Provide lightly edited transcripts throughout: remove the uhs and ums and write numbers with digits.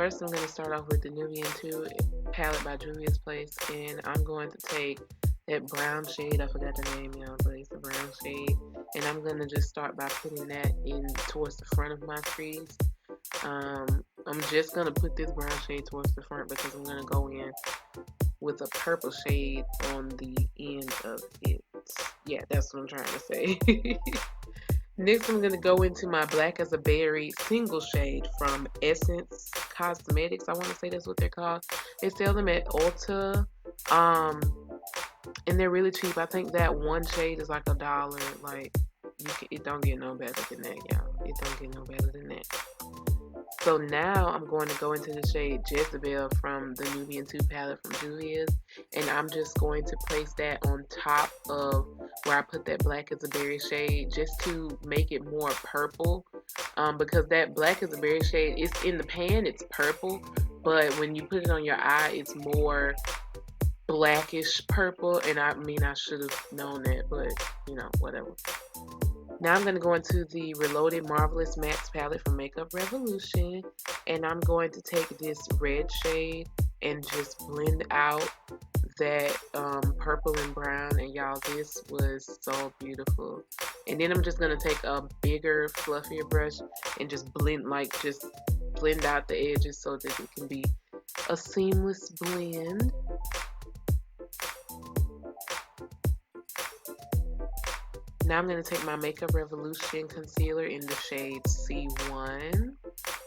first I'm going to start off with the Nubian 2 palette by Juvia's Place, and I'm going to take that brown shade, I forgot the name, y'all, but it's a brown shade, and I'm going to just start by putting that in towards the front of my crease. I'm just going to put this brown shade towards the front because I'm going to go in with a purple shade on the end of it. Yeah, that's what I'm trying to say. Next, I'm going to go into my Black as a Berry single shade from Essence Cosmetics. I want to say that's what they're called. They sell them at Ulta, and they're really cheap. I think that one shade is like $1. Like, it don't get no better than that, y'all. It don't get no better than that. So now I'm going to go into the shade Jezebel from the Nubian 2 palette from Juvia's, and I'm just going to place that on top of where I put that Black as a Berry shade just to make it more purple, because that Black as a Berry shade, it's in the pan, it's purple, but when you put it on your eye, it's more blackish purple, and I mean, I should have known that, but you know, whatever. Now I'm going to go into the Reloaded Marvelous Mattes palette from Makeup Revolution, and I'm going to take this red shade and just blend out that purple and brown, and y'all, this was so beautiful. And then I'm just going to take a bigger, fluffier brush and just blend out the edges so that it can be a seamless blend. Now I'm going to take my Makeup Revolution concealer in the shade C1.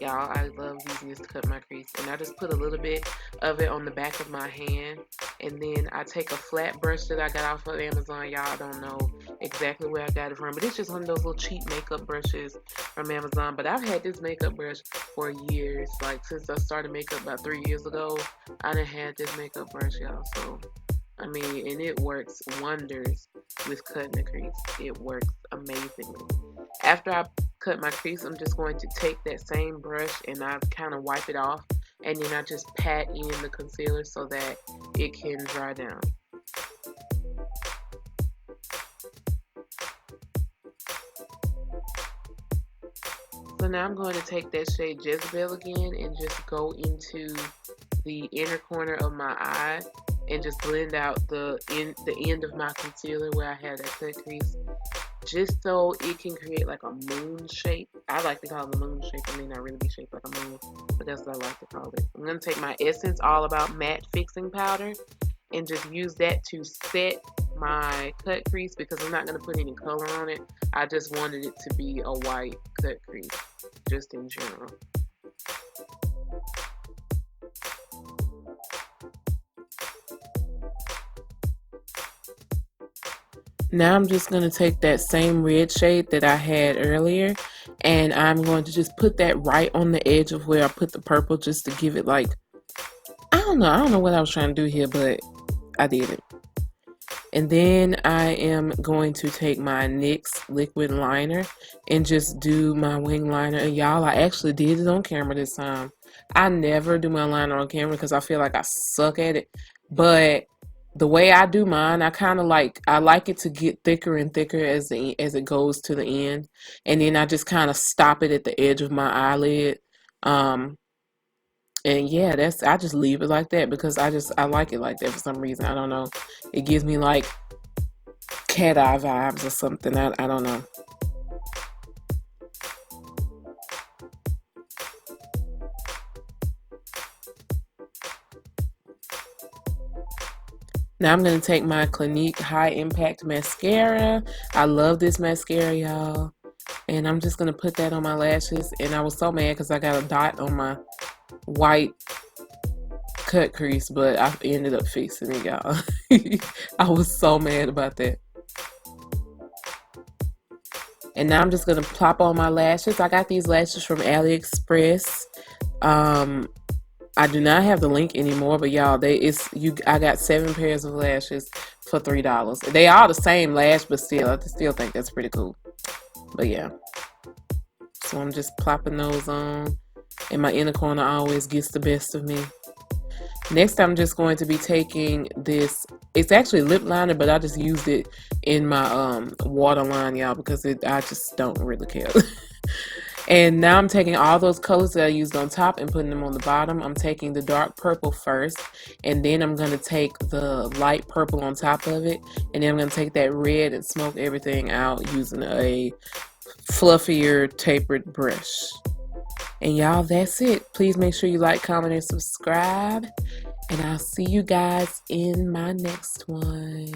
Y'all, I love using this to cut my crease. And I just put a little bit of it on the back of my hand. And then I take a flat brush that I got off of Amazon. Y'all, don't know exactly where I got it from, but it's just one of those little cheap makeup brushes from Amazon. But I've had this makeup brush for years. Like, since I started makeup about 3 years ago, I done had this makeup brush, y'all. So, I mean, and it works wonders with cutting the crease. It works amazingly. After I cut my crease, I'm just going to take that same brush and I kind of wipe it off, and then I just pat in the concealer so that it can dry down. So now I'm going to take that shade Jezebel again and just go into the inner corner of my eye and just blend out the end of my concealer where I had that cut crease, just so it can create like a moon shape. I like to call it a moon shape. It may not really be shaped like a moon, but that's what I like to call it. I'm going to take my Essence All About Matte Fixing Powder and just use that to set my cut crease, because I'm not going to put any color on it. I just wanted it to be a white cut crease, just in general. Now I'm just going to take that same red shade that I had earlier, and I'm going to just put that right on the edge of where I put the purple, just to give it like, I don't know what I was trying to do here, but I did it. And then I am going to take my NYX liquid liner and just do my wing liner. And y'all, I actually did it on camera this time. I never do my liner on camera because I feel like I suck at it, but the way I do mine, I like it to get thicker and thicker as it goes to the end, and then I just kind of stop it at the edge of my eyelid. And yeah, I just leave it like that because I like it like that for some reason. I don't know. It gives me like cat eye vibes or something. I don't know. Now I'm going to take my Clinique High Impact Mascara. I love this mascara, y'all. And I'm just going to put that on my lashes. And I was so mad because I got a dot on my white cut crease, but I ended up fixing it, y'all. I was so mad about that. And now I'm just going to plop on my lashes. I got these lashes from AliExpress. I do not have the link anymore, but y'all, I got 7 pairs of lashes for $3. They are the same lash, but still, I still think that's pretty cool. But yeah, so I'm just plopping those on, and my inner corner always gets the best of me. Next, I'm just going to be taking this. It's actually lip liner, but I just used it in my waterline, y'all, because I just don't really care. And now I'm taking all those colors that I used on top and putting them on the bottom. I'm taking the dark purple first, and then I'm going to take the light purple on top of it, and then I'm going to take that red and smoke everything out using a fluffier tapered brush. And y'all, that's it. Please make sure you like, comment, and subscribe, and I'll see you guys in my next one.